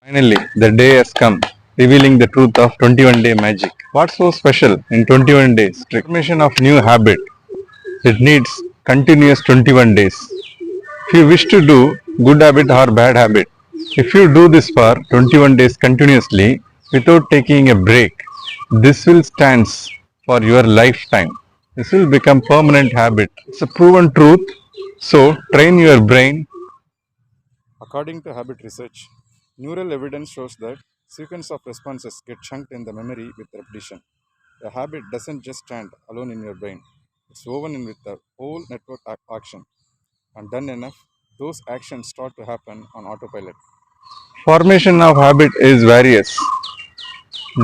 Finally, the day has come, revealing the truth of 21-day magic. What's so special in 21 days? Transformation of new habit. It needs continuous 21 days. If you wish to do good habit or bad habit, if you do this for 21 days continuously without taking a break, this will stand for your lifetime. This will become permanent habit. It's a proven truth. So train your brain. According to habit research, neural evidence shows that sequence of responses get chunked in the memory with repetition. A habit doesn't just stand alone in your brain. It's woven in with the whole network action. And done enough, those actions start to happen on autopilot. Formation of habit is various.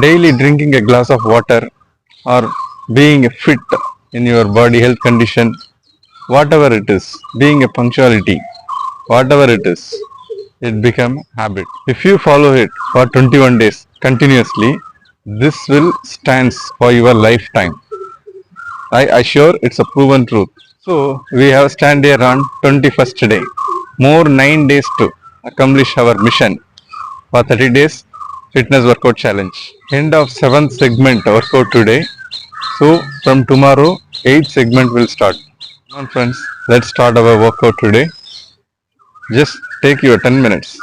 Daily drinking a glass of water or being fit in your body health condition, whatever it is, being a punctuality, whatever it is, it become habit. If you follow it for 21 days continuously, this will stand for your lifetime. I assure it's a proven truth. So we have stand here on 21st day. More 9 days to accomplish our mission for 30 days fitness workout challenge. End of 7th segment workout today. So from tomorrow 8th segment will start. Come on friends, let's start our workout today. Just take your 10 minutes.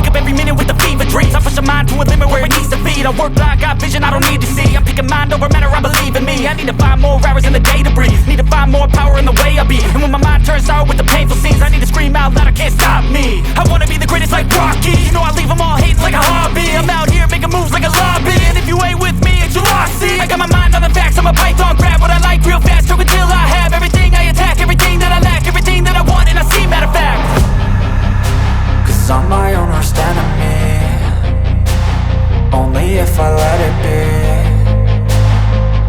wake up every minute with the fever dreams. I push my mind to a limit where it needs to be. I work blind, got vision I don't need to see. I'm picking mind over matter, I believe in me. I need to find more hours in the day to breathe. Need to find more power in the way I be. And when my mind turns sour with the painful scenes, I need to scream out loud, I can't stop me. I wanna be the greatest like Rocky. You know I leave them all hating like a hobby. I'm out here making moves like a lobby. And if you ain't with me, it's your loss, see. I got my mind on the facts, I'm a python, grab what I like real fast. Stroke until I have everything I attack, everything that I lack, everything that I want, and I see, matter of fact. Cause I'm my own worst enemy, only if I let it be.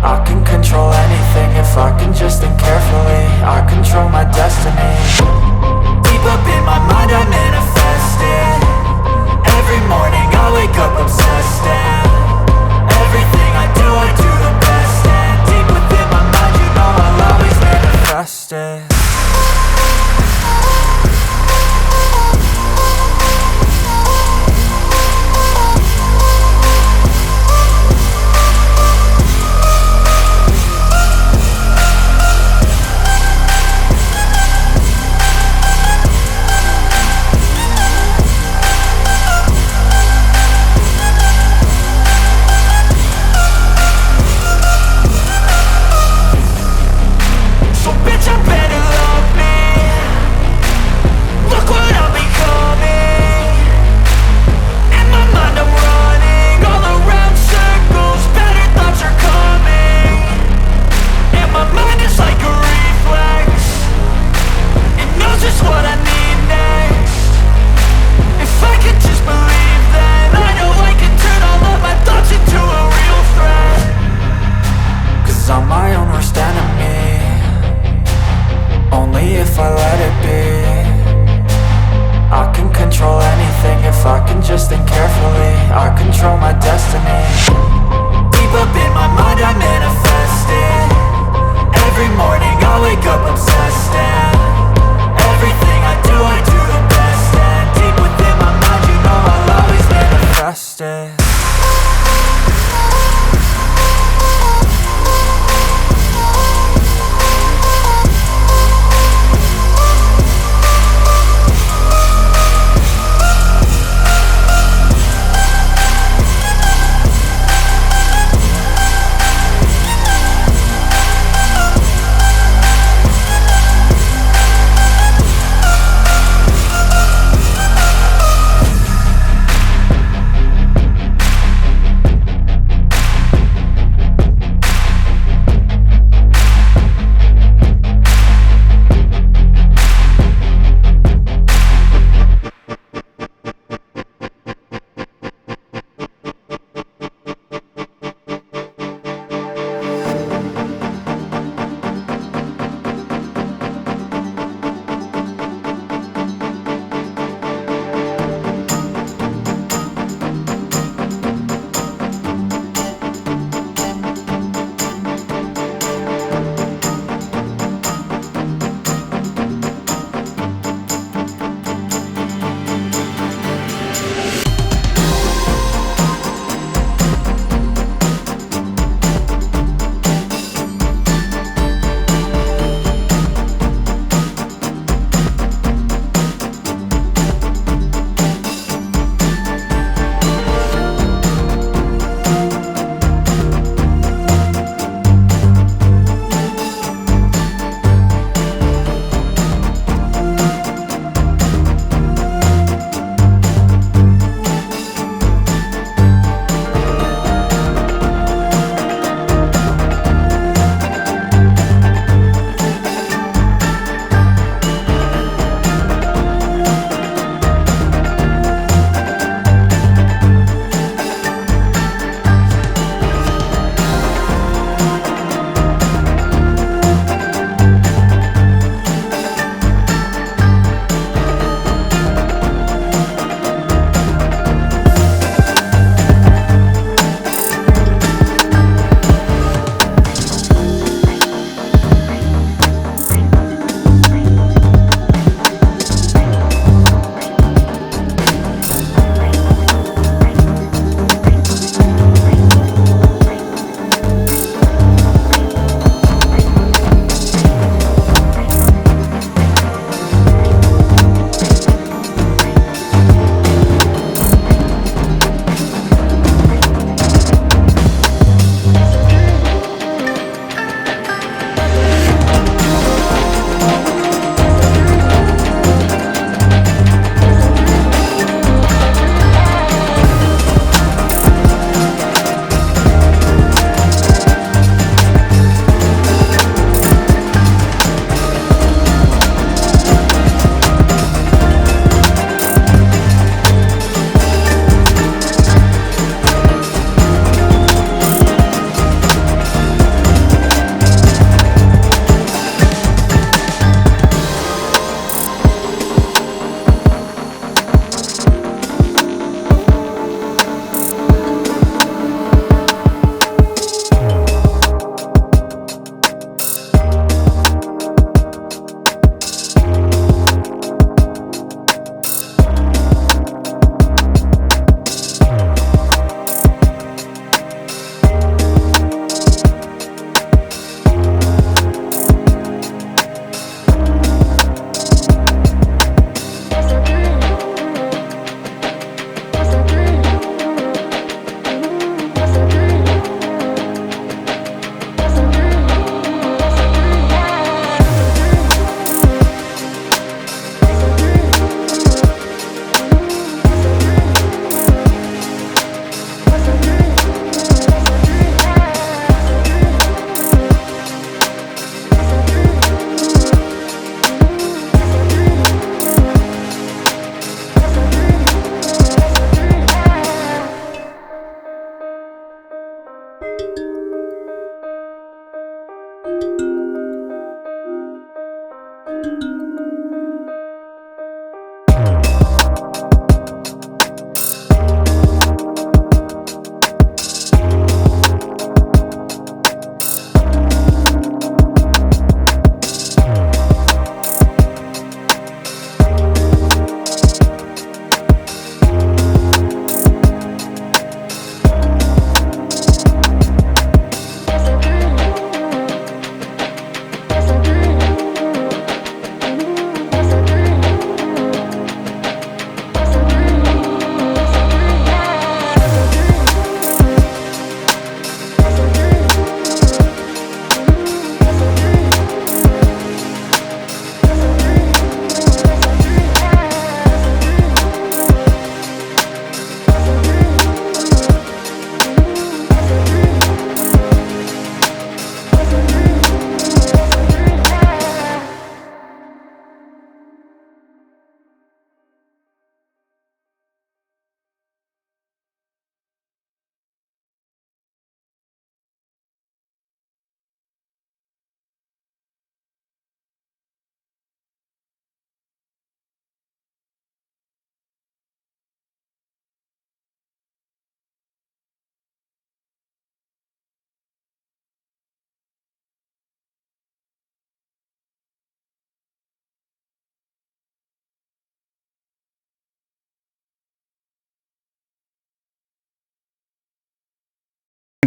I can control anything if I can just think carefully. I control my destiny. Deep up in my mind I manifest it. Every morning I wake up obsessed, and everything I do the best. And deep within my mind, you know I'll always manifest it.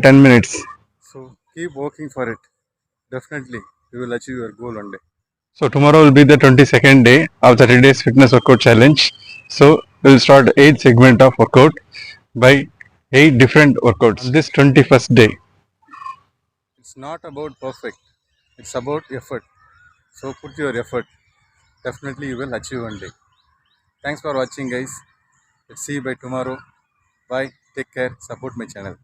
10 minutes. So keep working for it. Definitely, you will achieve your goal one day. So tomorrow will be the 22nd day of the 30 days fitness workout challenge. So we'll start 8 segment of workout by 8 different workouts on this 21st day. It's not about perfect. It's about effort. So put your effort. Definitely you will achieve one day. Thanks for watching guys. Let's see you by tomorrow. Bye. Take care. Support my channel.